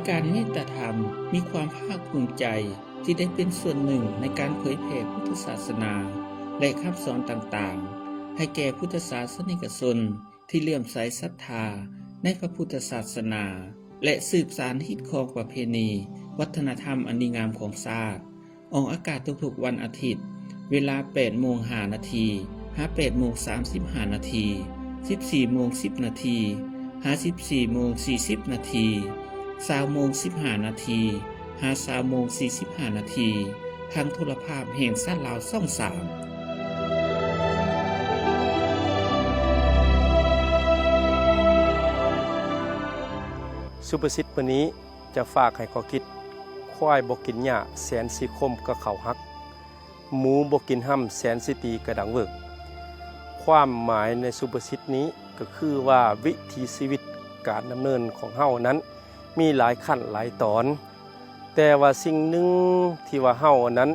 การเมตธรรมมีความภาคภูมิใจที่ได้เป็นส่วนหนึ่งในการเผยแผ่พุทธศาสนาและคำสอนต่างๆให้แก่พุทธศาสนิกชนที่เลื่อมใสศรัทธาในพระพุทธศาสนาและสืบสานฮิตคองประเพณีวัฒนธรรมอันดีงามของชาติออกอากาศทุกๆวันอาทิตย์เวลา 8:05 น. หา 8:35 น. 14:10 น. หา 14:40 น. 20:15 น. หา 20:45 น. ทางโทรภาพแห่งชาติลาวช่อง 3สุภาษิตวันนี้จะฝากให้ข้อคิดควายบ่กินหญ้าแสนสิคมก็เขาหักหมูบ่กินห้ำแสนสิตีกระดังเวิกความหมายในสุภาษิตนี้ก็คือว่าวิถีชีวิตการดำเนินของเฮานั้นมีหลายขั้นหลายตอนแต่ว่าสิ่งหนึ่งที่ว่าเฮานั้น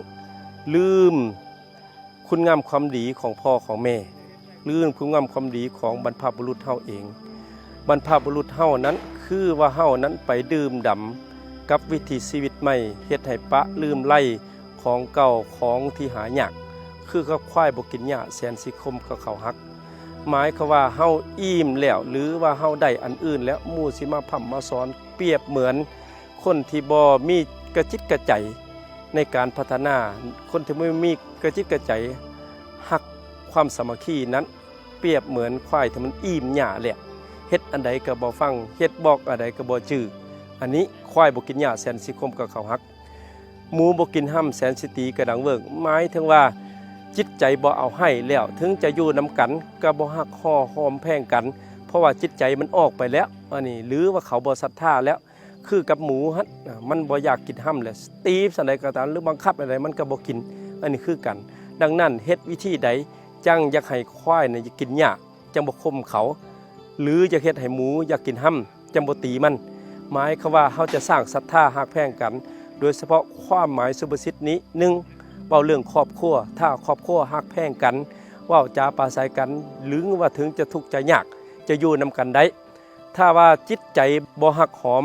ลืมคุณงามความดีของพ่อของแม่ลืมคุณงามความดีของบรรพบุรุษเฮาเองบรรพบุรุษเฮานั้นคือว่าเฮานั้นไปดื่มด่ำกับวิถีชีวิตใหม่เฮ็ดให้ปะลืมไล่ของเก่าของที่หายากคือกับควายบ่กินหญ้าแสนสิคมก็เขาหักหมายคือว่าเฮาอิ่มแล้วหรือว่าเฮาได้อันอื่นแล้วหมู่สิมาพร่ำมาสอนเปรียบเหมือนคนที่บ่มีกระจิตกระใจในการพัฒนาคนที่ไม่มีกระจิตกระใจหักความสามัคคีนั้นเปรียบเหมือนควายที่มันอิ่มหญ้าแล้วเฮ็ดอันใดก็บ่ฟังเฮ็ดบอกอันใดก็บ่จื้ออันนี้ควายบ่กินหญ้าแสนสิคมก็เขาหักหมูบ่กินห้ำแสนสิตีกระดังเวิกหมายถึงว่าจิตใจบ่เอาให้แล้วถึงจะอยู่นำกันก็บ่ฮักฮ้อหอมแพงกันเพราะว่าจิตใจมันออกไปแล้วอันนี้หรือว่าเขาบ่ศรัทธาแล้วคือกับหมูฮั่นมันบ่อยากกินห้ำแล้วตีสันใดก็ตามหรือบังคับอะไรมันก็บ่กินอันนี้คือกันดังนั้นเฮ็ดวิธีใดจังอยากให้ควายเนี่ยกินหญ้าจังบ่ข่มเขาหรือจะเฮ็ดให้หมูอยากกินห้ำจังบ่ตีมันหมายคือว่าเฮาจะสร้างศรัทธาฮักแพงกันโดยเฉพาะความหมายสุภาษิตนี้1เว้าเรื่องครอบครัวถ้าครอบครัวฮักแพงกันเว้าจาปราศัยกันหรือว่าถึงจะทุกข์จะยากจะอยู่นำกันได้ถ้าว่าจิตใจบ่ฮักหอม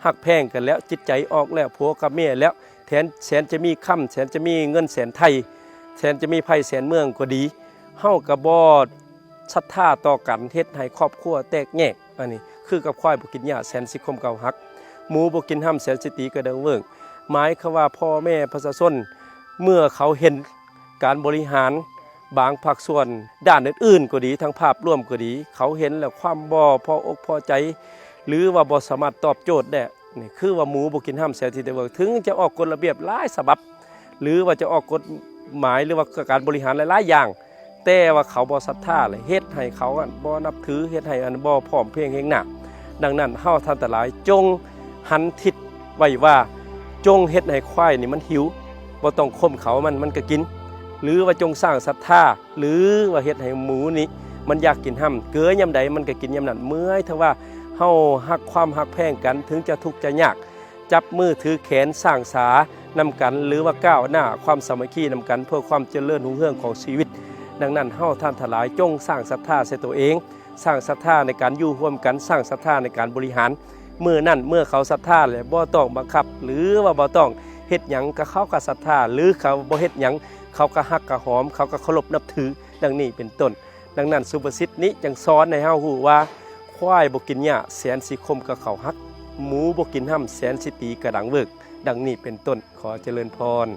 ฮักแพงกันแล้วจิตใจออกแล้วผัวกับเมียแล้วแสนจะมีค่ำแสนจะมีเงินแสนไทยแสนจะมีไผแสนเมืองก็ดีเฮาก็บ่ศรัทธาต่อกันเฮ็ดให้ครอบครัวแตกแยกอันนี้คือกับควายบ่กินหญ้าแสนสิคมเก่าหักหมูบ่กินห้ำแสนสิตีกระเดิงเวิงหมายคือว่าพ่อแม่ประชาชนเมื่อเขาเห็นการบริหารบางภาคส่วนด้านอื่นๆก็ดีทั้งภาพร่วมก็ดีเขาเห็นแล้วความบ่พออกพอใจหรือว่าบ่สามารถตอบโจทย์ได้นี่คือว่าหมูบ่กินห้ำแสนสิตีเวิงถึงจะออกกฎระเบียบหลายฉบับหรือว่าจะออกกฎหมายหรือว่าการบริหารหลายๆอย่างแต่ว่าเขาบ่ศรัทธาเลยเฮ็ดให้เขาบ่นับถือเฮ็ดให้บ่พร้อมเพรียงแห่งหน้าดังนั้นเฮาท่านทั้งหลายจงหันทิศไว้ว่าจงเฮ็ดให้ควายนี่มันหิวบ่ต้องข่มเขามันก็กินหรือว่าจงสร้างศรัทธาหรือว่าเฮ็ดให้หมูนี่มันอยากกินห้ำเกือยามใดมันก็กินยามนั้นเมื่อยถ้าว่าเฮาฮักความฮักแพงกันถึงจะทุกข์จะยากจับมือถือแขนสร้างสานำกันหรือว่าก้าวหน้าความสามัคคีนำกันเพื่อความเจริญรุ่งเรืองของชีวิตดังนั้นเฮาท่านทั้งหลายจงสร้างศรัทธาใส่ตัวเองสร้างศรัทธาในการอยู่ร่วมกันสร้างศรัทธาในการบริหารเมื่อเขาศรัทธาแล้วบ่ต้องบังคับหรือว่าบ่ต้องเฮ็ดหยังก็เขาก็ศรัทธาหรือเขาบ่เฮ็ดหยังเขาก็ฮักก็หอมเขาก็เคารพนับถือดังนี้เป็นต้นดังนั้นสุภาษิตนี้จึงสอนให้เฮาฮู้ว่าควายบ่กินหญ้าแสนสิคมก็เขาฮักหมูบ่กินห้ำแสนสิตีกระดังเวิกดังนี้เป็นต้นขอเจริญพร